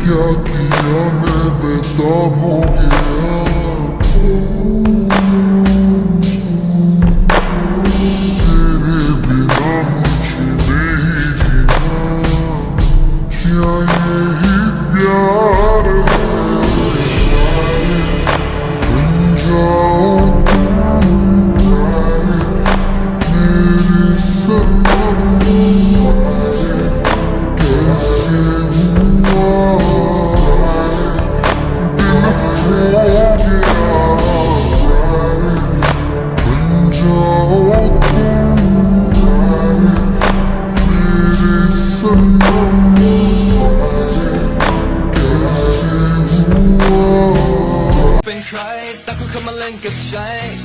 क्या किया मैं बेताब हो गया। तेरे बिना मुझे नहीं जीना, क्या यही प्यार है। बन जाओ तुम मेरे सनम, कैसे हुआ दिल खो गया। बन जाओ तुम मेरे सनम, कैसे हुआ। เป็นใครแต่คุณเข้ามาเล่นกับใจ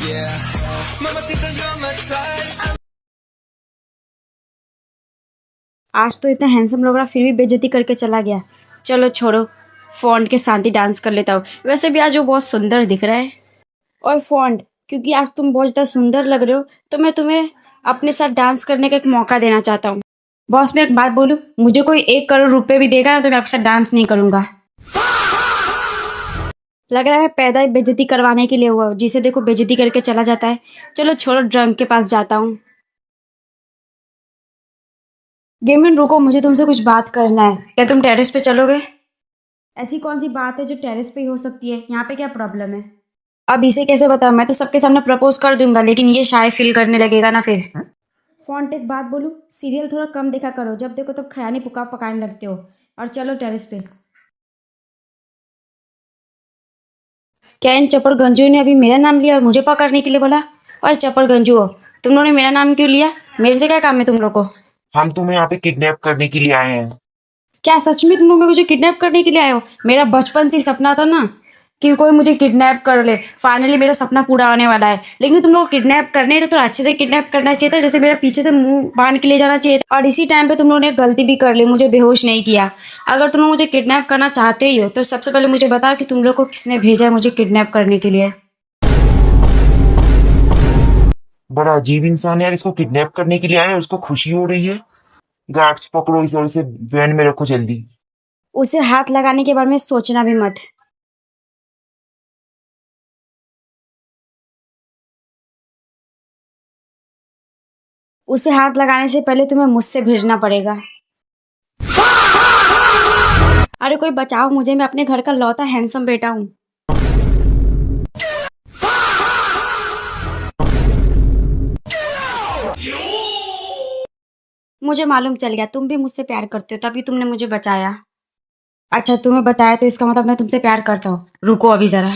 yeah มาสิแต่ยอมมาใจ आज तो इतना हैंडसम लग रहा फिर भी बेइज्जती करके चला गया। चलो छोड़ो, फॉन्ट के साथ ही डांस कर लेता हूँ। वैसे भी आज वो बहुत सुंदर दिख रहा है। और फॉन्ट, क्योंकि आज तुम बहुत ज़्यादा सुंदर लग रहे हो तो मैं तुम्हें अपने साथ डांस करने का एक मौका देना चाहता हूँ। बॉस, मैं एक बात बोलूँ, मुझे कोई 1 करोड़ रुपए भी देगा ना तो मैं आपके साथ डांस नहीं करूँगा। लग रहा है पैदा ही बेइज्जती करवाने के लिए हुआ, जिसे देखो बेइज्जती करके चला जाता है। चलो छोड़ो, ड्रंक के पास जाता हूँ। गेमिन रुको, मुझे तुमसे कुछ बात करना है। क्या तुम टेरेस पे चलोगे? ऐसी कौन सी बात है जो टेरेस पे ही हो सकती है? यहाँ पे क्या प्रॉब्लम है? अब इसे कैसे बताऊँ? मैं तो सबके सामने प्रपोज कर दूंगा, लेकिन ये शाय फील करने लगेगा ना फिर। फॉन्ट, एक बात बोलूँ, सीरियल थोड़ा कम देखा करो, जब देखो तब खयानी पुका पकाने लगते हो। और चलो टेरेस पे। क्या इन चपड़ गंजू ने अभी मेरा नाम लिया और मुझे पकड़ने के लिए बोला? और चपड़ गंजू हो, तुम लोगों ने मेरा नाम क्यों लिया? मेरे से क्या काम है तुम लोग को? हम तुम्हें यहाँ पे किडनैप करने के लिए आए हैं। क्या सच में तुम लोग मुझे किडनैप करने के लिए आए हो? मेरा बचपन से ही सपना था ना कि कोई मुझे किडनैप कर ले। फाइनली मेरा सपना पूरा होने वाला है। लेकिन तुम लोग किडनैप करने तो अच्छे से किडनैप करना चाहिए था, जैसे मेरा पीछे से मुंह बांध के ले जाना चाहिए था। और इसी टाइम पे तुम लोगों ने गलती भी कर ली, मुझे बेहोश नहीं किया। अगर तुम लोग मुझे किडनैप करना चाहते ही हो तो सबसे पहले मुझे बताओ कि तुम लोग को किसने भेजा है मुझे किडनैप करने के लिए। बड़ा अजीब इंसान है यार, इसको किडनैप करने के लिए आए हैं और उसको खुशी हो रही है। गार्ड्स पकड़ो इसे और इसे वैन में रखो जल्दी। उसे हाथ लगाने के बारे में सोचना भी मत। उसे हाथ लगाने से पहले तुम्हें मुझसे भिड़ना पड़ेगा। अरे कोई बचाओ मुझे, मैं अपने घर का लौता हैंडसम बेटा हूँ। मुझे मालूम चल गया तुम भी मुझसे प्यार करते हो, तभी तुमने मुझे बचाया। अच्छा, तुम्हें बताया तो इसका मतलब मैं तुमसे प्यार करता हूँ। रुको अभी जरा।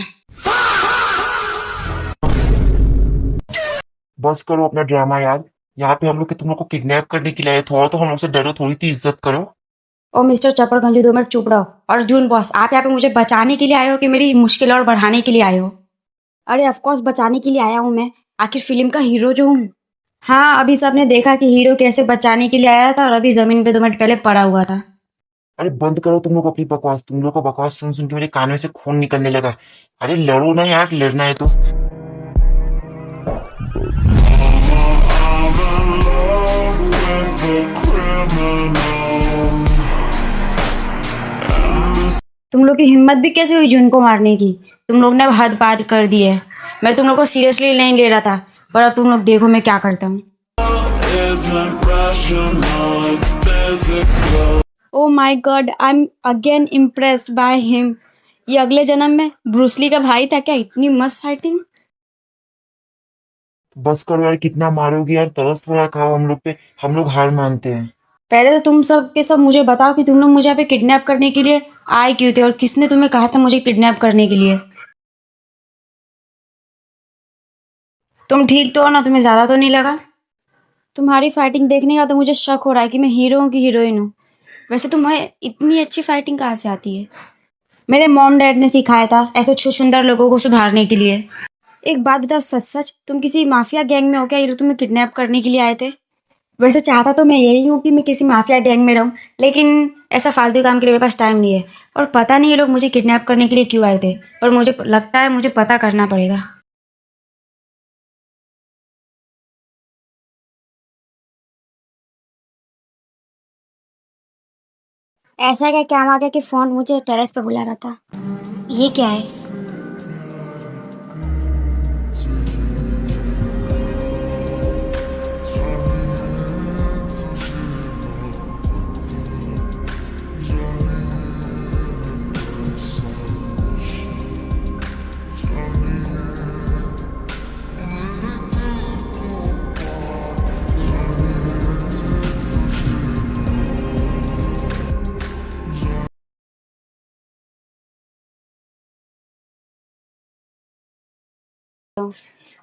बस करो अपना ड्रामा यार। यहाँ पे हम लोग तुम लोग को किडनैप करने के लिए आए, थोड़ा तो हम लोग से डरो, थोड़ी सी इज्जत करो। ओ मिस्टर चप्पड़ गंजू, 2 मिनट चुप रहो। और जून बॉस, आप यहाँ पे मुझे बचाने के लिए आए हो कि मेरी मुश्किल और बढ़ाने के लिए आए हो? अरे ऑफकोर्स बचाने के लिए आया हूँ मैं, आखिर फिल्म का हीरो जो हूँ। हाँ, अभी सबने देखा कि हीरो कैसे बचाने के लिए आया था और अभी जमीन पे 2 मिनट पहले पड़ा हुआ था। अरे बंद करो तुम लोग अपनी बकवास, तुम लोग का बकवास सुन सुन के मेरे कान में से खून निकलने लगा। अरे लड़ो ना यार, लड़ना है तो। I'm in love with a criminal. तुम लोग की हिम्मत भी कैसे हुई जून को मारने की? तुम लोग ने अब हद पार कर दी है। मैं तुम लोग को सीरियसली नहीं ले रहा था, पर अब तुम लोग देखो मैं क्या करता हूँ। Isn't rational, it's physical. Oh my God, I am again impressed by him. ये अगले जन्म में ब्रूसली का भाई था क्या? इतनी मस्त फाइटिंग। बस करो यार, कितना मारोगे यार, तरस थोड़ा खाओ हम लोग पे। हम लोग हार मानते हैं। पहले तो तुम सब के सब मुझे बताओ कि तुम लोग मुझे यहाँ पे किडनैप करने के लिए आए क्यों थे और किसने तुम्हें कहा था मुझे किडनैप करने के लिए? तुम ठीक तो हो ना? तुम्हें ज्यादा तो नहीं लगा? तुम्हारी फाइटिंग देखने का तो मुझे शक हो रहा है कि मैं हीरो हूँ कि हीरोइन हूँ। वैसे तुम्हें इतनी अच्छी फाइटिंग कहाँ से आती है? मेरे मॉम डैड ने सिखाया था ऐसे छुछुंदर लोगों को सुधारने के लिए। एक बात बताओ, सच सच तुम किसी माफिया गैंग में हो क्या? ये लोग तुम्हें किडनैप करने के लिए आए थे? वैसे चाहता तो मैं यही हूँ कि मैं किसी माफिया गैंग में रहूँ, लेकिन ऐसा फालतू काम के लिए मेरे पास टाइम नहीं है। और पता नहीं ये लोग मुझे किडनैप करने के लिए क्यों आए थे, पर मुझे लगता है मुझे पता करना पड़ेगा। ऐसा क्या काम आ गया कि फोन मुझे टेरेस पे बुला रहा था? ये क्या है?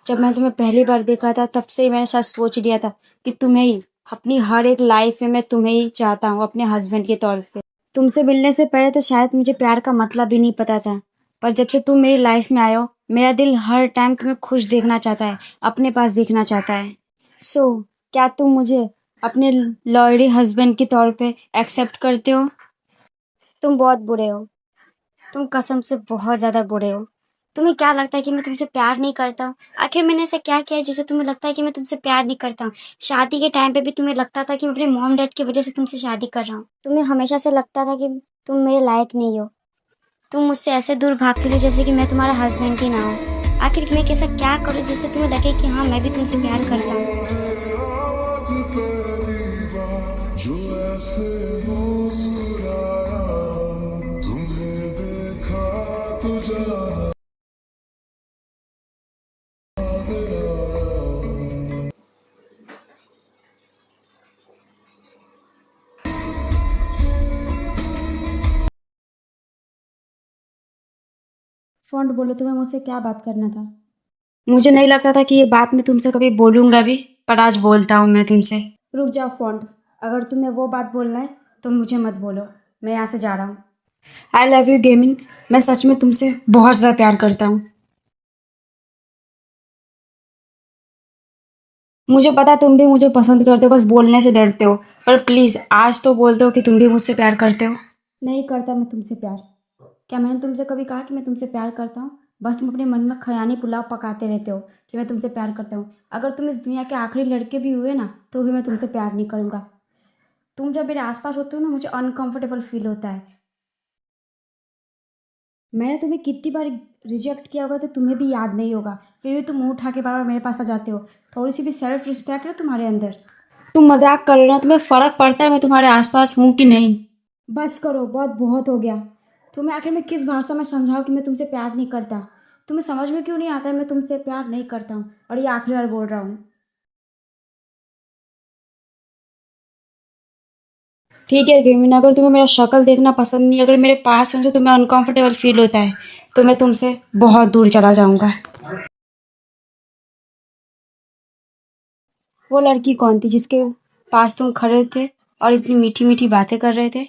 जब मैं तुम्हें पहली बार देखा था तब से ही मैंने शायद सोच लिया था कि तुम्हें ही अपनी हर एक लाइफ में मैं तुम्हें ही चाहता हूँ अपने हस्बैंड के तौर पे। तुमसे मिलने से पहले तो शायद मुझे प्यार का मतलब ही नहीं पता था, पर जब से तुम मेरी लाइफ में आए हो मेरा दिल हर टाइम तुम्हें खुश देखना चाहता है, अपने पास देखना चाहता है। सो क्या तुम मुझे अपने लॉयली हस्बैंड के तौर पे एक्सेप्ट करते हो? तुम बहुत बुरे हो, तुम कसम से बहुत ज्यादा बुरे हो। तुम्हें क्या लगता है कि मैं तुमसे प्यार नहीं करता हूँ? आखिर मैंने ऐसा क्या किया है जिससे तुम्हें लगता है कि मैं तुमसे प्यार नहीं करता हूँ? शादी के टाइम पे भी तुम्हें लगता था कि मैं अपने मॉम डैड की वजह से तुमसे शादी कर रहा हूँ। तुम्हें हमेशा से लगता था कि तुम मेरे लायक नहीं हो। तुम मुझसे ऐसे दूर भागती थी जैसे कि मैं तुम्हारा हस्बैंड ही ना हो। आखिर मैं कैसा क्या करूँ जिससे तुम्हें लगे कि हाँ मैं भी तुमसे प्यार करता हूँ? आज पहली बार जो ऐसे मुस्कुराया, तुम्हें देखा तो जाना मेरा। फोन बोलो, तुम्हें मुझसे क्या बात करना था? मुझे नहीं लगता था कि ये बात मैं तुमसे कभी बोलूंगा भी, पर आज बोलता हूँ मैं तुमसे। रुक जाओ फोन, अगर तुम्हें वो बात बोलना है तो मुझे मत बोलो, मैं यहाँ से जा रहा हूँ। आई लव यू गेमिंग, मैं सच में तुमसे बहुत ज़्यादा प्यार करता हूँ। मुझे पता तुम भी मुझे पसंद करते हो, बस बोलने से डरते हो, पर प्लीज़ आज तो बोल दो कि तुम भी मुझसे प्यार करते हो। नहीं करता मैं तुमसे प्यार। क्या मैंने तुमसे कभी कहा कि मैं तुमसे प्यार करता हूँ? बस तुम अपने मन में खयाली पुलाव पकाते रहते हो कि मैं तुमसे प्यार करता हूँ। अगर तुम इस दुनिया के आखिरी लड़के भी हुए ना तो भी मैं तुमसे प्यार नहीं करूँगा। तुम जब मेरे आसपास होते हो ना मुझे अनकंफर्टेबल फील होता है। मैंने तुम्हें कितनी बार रिजेक्ट किया होगा तो तुम्हें भी याद नहीं होगा, फिर भी तुम मुंह उठा के बार बार मेरे पास आ जाते हो। थोड़ी सी भी सेल्फ रिस्पेक्ट है तुम्हारे अंदर? तुम मजाक कर रहे हो ना? तुम्हें फ़र्क पड़ता है मैं तुम्हारे आसपास हूँ कि नहीं? बस करो, बहुत बहुत हो गया। तुम्हें आखिर मैं किस भाषा में समझाऊं कि मैं तुमसे प्यार नहीं करता? तुम्हें समझ में क्यों नहीं आता है मैं तुमसे प्यार नहीं करता हूँ, और ये आखिरी बार बोल रहा हूँ। ठीक है गेमिन, अगर तुम्हें मेरा शक्ल देखना पसंद नहीं, अगर मेरे पास हो तो तुम्हें अनकंफर्टेबल फील होता है तो मैं तुमसे बहुत दूर चला जाऊंगा। वो लड़की कौन थी जिसके पास तुम खड़े थे और इतनी मीठी मीठी बातें कर रहे थे?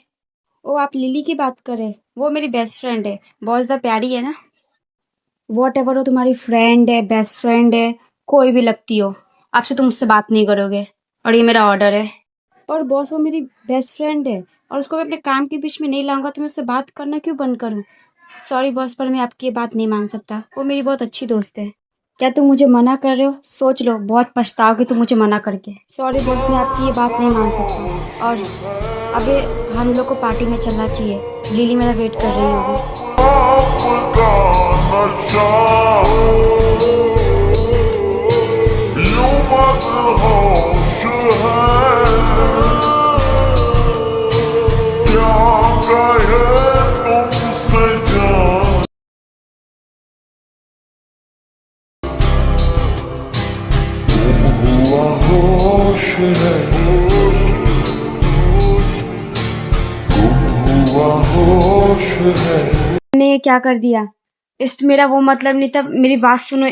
ओ, आप लिली की बात कर रहे हैं? वो मेरी बेस्ट फ्रेंड है, बहुत ज़्यादा प्यारी है ना। वॉट एवर हो, तुम्हारी फ्रेंड है, बेस्ट फ्रेंड है, कोई भी लगती हो, आपसे तुम मुझसे बात नहीं करोगे, और ये मेरा ऑर्डर है। पर बॉस वो मेरी बेस्ट फ्रेंड है और उसको मैं अपने काम के बीच में नहीं लाऊंगा तो मैं उससे बात करना क्यों बंद करूं? सॉरी बॉस, पर मैं आपकी ये बात नहीं मान सकता, वो मेरी बहुत अच्छी दोस्त है। क्या तुम मुझे मना कर रहे हो? सोच लो, बहुत पछताओगे तुम मुझे मना करके। सॉरी बॉस, मैं आपकी ये बात नहीं मान सकता, और अबे हम लोग को पार्टी में चलना चाहिए, लिली मेरा वेट कर रही होगी। आपका नशा यूं मदहोश है, क्या कहे तुमसे जान, हुआ होश है, हुआ होश है। मैंने ये क्या कर दिया? इस मेरा वो मतलब नहीं था, मेरी बात सुनो।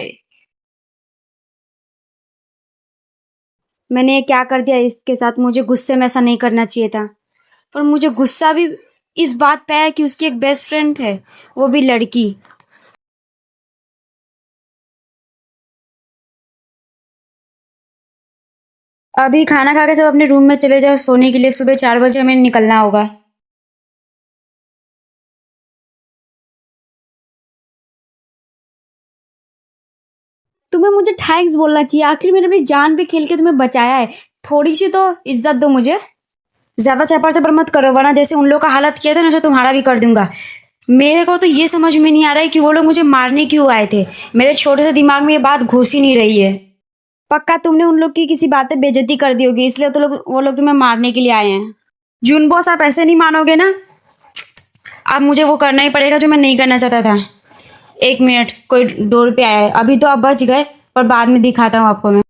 मैंने ये क्या कर दिया इसके साथ? मुझे गुस्से में ऐसा नहीं करना चाहिए था, पर मुझे गुस्सा भी इस बात पे है कि उसकी एक बेस्ट फ्रेंड है, वो भी लड़की। अभी खाना खा के सब अपने रूम में चले जाओ सोने के लिए, सुबह 4 बजे हमें निकलना होगा। तुम्हें मुझे थैंक्स बोलना चाहिए, आखिर मैंने अपनी जान पे खेल के तुम्हें बचाया है। थोड़ी सी तो इज्जत दो मुझे। ज्यादा चपर चपर मत करो, वरना जैसे उन लोग का हालत किया था ना, वैसे तुम्हारा भी कर दूंगा। मेरे को तो ये समझ में नहीं आ रहा है कि वो लोग मुझे मारने क्यों आए थे। मेरे छोटे से दिमाग में ये बात घुस ही नहीं रही है। पक्का तुमने उन लोग की किसी बात पे बेइज्जती कर दी होगी, इसलिए तो वो लोग तुम्हें मारने के लिए आए हैं। जून बॉस, आप ऐसे नहीं मानोगे ना। अब मुझे वो करना ही पड़ेगा जो मैं नहीं करना चाहता था। 1 मिनट, कोई डोर पे आया है। अभी तो आप बच गए, पर बाद में दिखाता हूँ आपको मैं।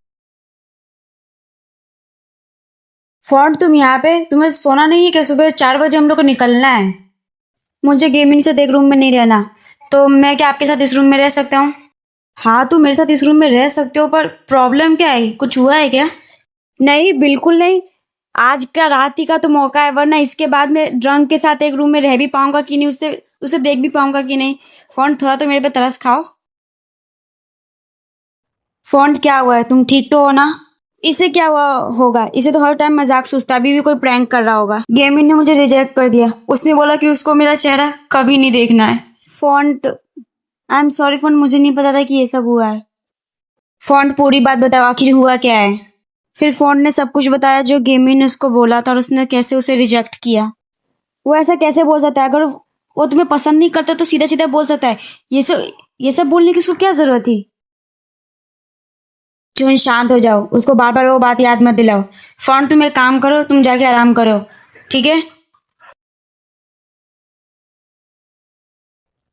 फॉन्ट, तुम यहाँ पे, तुम्हें सोना नहीं है क्या? सुबह 4 बजे हम लोग को निकलना है। मुझे गेमिंग से एक रूम में नहीं रहना, तो मैं क्या आपके साथ इस रूम में रह सकता हूँ? हाँ, तुम मेरे साथ इस रूम में रह सकते हो, पर प्रॉब्लम क्या है? कुछ हुआ है क्या? नहीं, बिल्कुल नहीं। आज का रात ही का तो मौका है, वरना इसके बाद मैं ड्रंक के साथ एक रूम में रह भी पाऊंगा कि नहीं, उसे उसे देख भी पाऊंगा कि नहीं। फॉन्ट, थोड़ा तो मेरे पे तरस खाओ। फॉन्ट, क्या हुआ है? तुम ठीक तो हो ना? इसे क्या हुआ होगा? इसे तो हर टाइम मजाक सूझता है, अभी भी कोई प्रैंक कर रहा होगा। गेमिन ने मुझे रिजेक्ट कर दिया। उसने बोला कि उसको मेरा चेहरा कभी नहीं देखना है। Font, I am sorry font, मुझे नहीं पता था कि ये सब हुआ है। फॉन्ट, पूरी बात बताओ, आखिर हुआ क्या है? फिर फॉन्ट ने सब कुछ बताया जो गेमिन ने उसको बोला था, और उसने कैसे उसे रिजेक्ट किया। वो ऐसा कैसे बोल सकता है? अगर वो तुम्हें पसंद नहीं करता तो सीधा सीधा बोल सकता है। ये सब बोलने की उसको क्या जरूरत थी? चुन, शांत हो जाओ, उसको बार बार वो बात याद मत दिलाओ। फॉन्ट, तुम एक काम करो, तुम जाके आराम करो, ठीक है?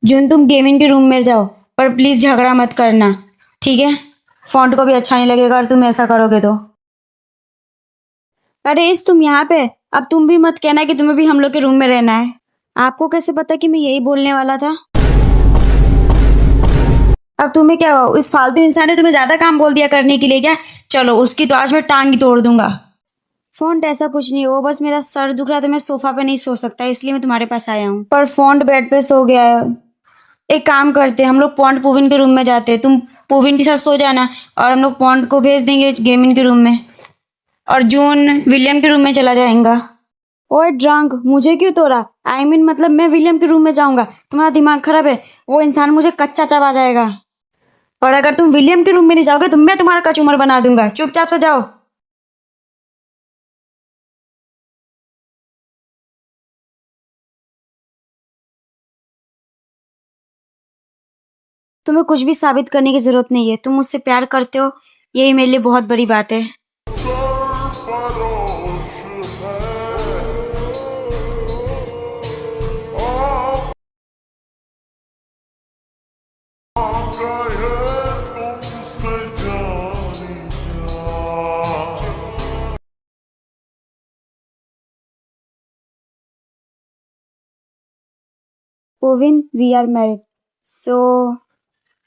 जुन, तुम गेमिंग के रूम में जाओ, पर प्लीज झगड़ा मत करना, ठीक है? फॉन्ट को भी अच्छा नहीं लगेगा अगर तुम ऐसा करोगे तो। अरे इस, तुम यहाँ पे। अब तुम भी मत कहना कि तुम्हें भी हम लोग के रूम में रहना है। आपको कैसे पता कि मैं यही बोलने वाला था? अब तुम्हें क्या हुआ? उस फालतू इंसान ने तुम्हें ज्यादा काम बोल दिया करने के लिए क्या? चलो, उसकी तो आज मैं टांग ही तोड़ दूंगा। फॉन्ट, ऐसा कुछ नहीं है, वो बस मेरा सर दुख रहा, तो मैं सोफा पे नहीं सो सकता, इसलिए मैं तुम्हारे पास आया हूँ। पर फॉन्ट बेड पे सो गया है। एक काम करते हैं, हम लोग पॉन्ट पुविन के रूम में जाते हैं। तुम पुविन के साथ सो जाना, और हम लोग पॉन्ट को भेज देंगे गेमिंग के रूम में, और जून विलियम के रूम में चला जाएगा। ओए ड्रंक, मुझे क्यों तोड़ा? आई मीन मतलब मैं विलियम के रूम में जाऊंगा? तुम्हारा दिमाग खराब है? वो इंसान मुझे कच्चा चबा जाएगा। और अगर तुम विलियम के रूम में नहीं जाओगे तो मैं तुम्हारा कचूमर बना दूंगा। चुपचाप से जाओ। तुम्हें कुछ भी साबित करने की जरूरत नहीं है, तुम मुझसे प्यार करते हो, यही मेरे लिए बहुत बड़ी बात है। तुमसे जानी जा Povin, we are married, so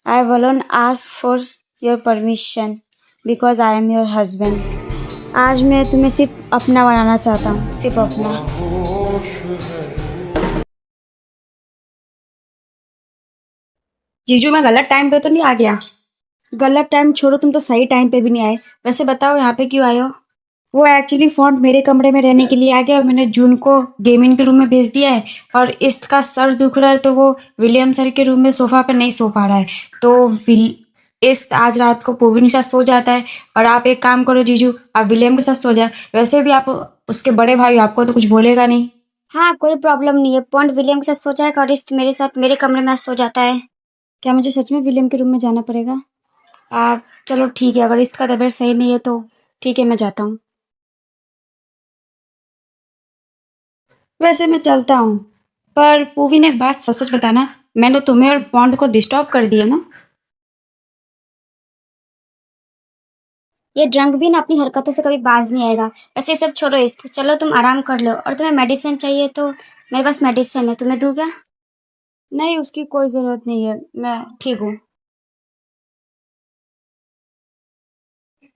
I will not ask for your permission because I am your husband. आज मैं तुम्हें सिर्फ अपना बनाना चाहता हूँ, सिर्फ अपना। जीजू, मैं गलत टाइम पे तो नहीं आ गया? गलत टाइम छोड़ो, तुम तो सही टाइम पे भी नहीं आए। वैसे बताओ, यहाँ पे क्यों आए हो? वो एक्चुअली फॉन्ट मेरे कमरे में रहने के लिए आ गया, और मैंने जून को गेमिंग के रूम में भेज दिया है, और इसका सर दुख रहा है, तो वो विलियम सर के रूम में सोफा पे नहीं सो पा रहा है, तो इस आज रात को पोविन के साथ सो जाता है। और आप एक काम करो जीजू, आप विलियम के साथ सो जाए। वैसे भी आप उसके बड़े भाई, आपको तो कुछ बोलेगा नहीं। हाँ, कोई प्रॉब्लम नहीं है। पॉन्ट विलियम के साथ सो जाएगा, और इस मेरे साथ मेरे कमरे में सो जाता है। क्या मुझे सच में विलियम के रूम में जाना पड़ेगा? आप चलो ठीक है, अगर इसका तबीयत सही नहीं है तो ठीक है, मैं जाता हूँ। वैसे मैं चलता हूँ, पर पूवी ने एक बात सच सच बताना, मैंने तुम्हें और पॉन्ड को डिस्टर्ब कर दिया ना? ये ड्रंक भी ना अपनी हरकतों से कभी बाज नहीं आएगा। वैसे ये सब छोड़ो, इस चलो तुम आराम कर लो, और तुम्हें मेडिसिन चाहिए तो मेरे पास मेडिसिन है, तुम्हें दूँ क्या? नहीं, उसकी कोई जरूरत नहीं है, मैं ठीक हूँ।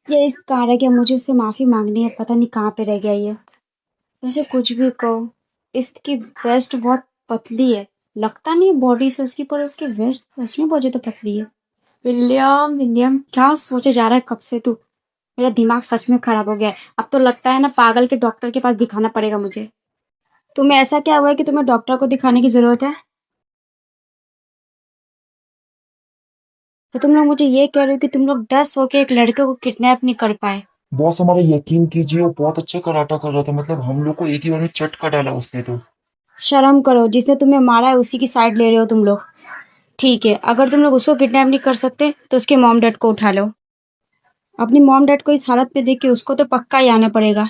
ये इस कार है कि मुझे उससे माफी मांगनी है, पता नहीं कहाँ पे रह गया ये। वैसे कुछ भी कहो, इसकी वेस्ट बहुत पतली है, लगता नहीं बॉडी से उसकी, पर उसकी वेस्ट सच में बहुत ज्यादा पतली है। विलियम, विलियम, क्या सोचे जा रहा है कब से तू? मेरा दिमाग सच में खराब हो गया है। अब तो लगता है ना, पागल के डॉक्टर के पास दिखाना पड़ेगा मुझे। तुम्हें ऐसा क्या हुआ है कि तुम्हें डॉक्टर को दिखाने की जरूरत है? तो तुम लोग मुझे ये कह रहे हो कि तुम लोग 10 होके एक लड़के को किडनैप नहीं कर पाए? बॉस हमारा यकीन कीजिए, वो बहुत अच्छा कराटा कर रहा था, मतलब हम लोग को एक ही बार में चट का डाला उसने तो। शर्म करो, जिसने तुम्हें मारा है उसी की साइड ले रहे हो तुम लोग। ठीक है, अगर तुम लोग उसको किडनैप नहीं कर सकते तो उसके मॉम डैड को उठा लो। अपनी मॉम डैड को इस हालत पे देख के उसको तो पक्का ही आना पड़ेगा।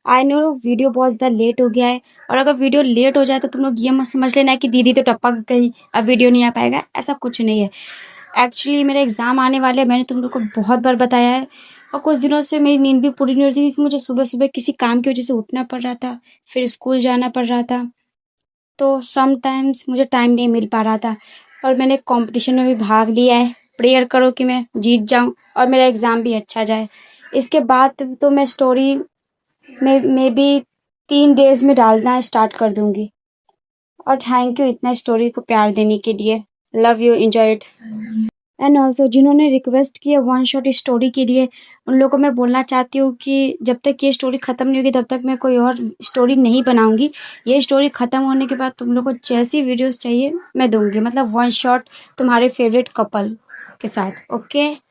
आई नो वीडियो बहुत ज़्यादा लेट हो गया है, और अगर वीडियो लेट हो जाए तो तुम लोग ये मत समझ लेना कि दीदी तो टपक गई, अब वीडियो नहीं आ पाएगा, ऐसा कुछ नहीं है। एक्चुअली मेरे एग्ज़ाम आने वाले हैं, मैंने तुम लोग को बहुत बार बताया है, और कुछ दिनों से मेरी नींद भी पूरी नहीं होती क्योंकि मुझे सुबह सुबह किसी काम की वजह से उठना पड़ रहा था, फिर स्कूल जाना पड़ रहा था, तो समटाइम्स मुझे टाइम नहीं मिल पा रहा था। और मैंने कॉम्पिटिशन में भी भाग लिया है, प्रेयर करो कि मैं जीत जाऊं और मेरा एग्ज़ाम भी अच्छा जाए। इसके बाद तो मैं स्टोरी में मे बी 3 डेज़ में डालना स्टार्ट कर दूंगी। और थैंक यू इतना स्टोरी को प्यार देने के लिए। Love you, enjoy it. And also जिन्होंने रिक्वेस्ट की है वन शॉट स्टोरी के लिए, उन लोगों को मैं बोलना चाहती हूँ कि जब तक ये स्टोरी ख़त्म नहीं होगी तब तक मैं कोई और स्टोरी नहीं बनाऊंगी। ये स्टोरी ख़त्म होने के बाद तुम लोग को जैसी वीडियोस चाहिए मैं दूंगी, मतलब वन शॉट तुम्हारे फेवरेट कपल के साथ। ओके।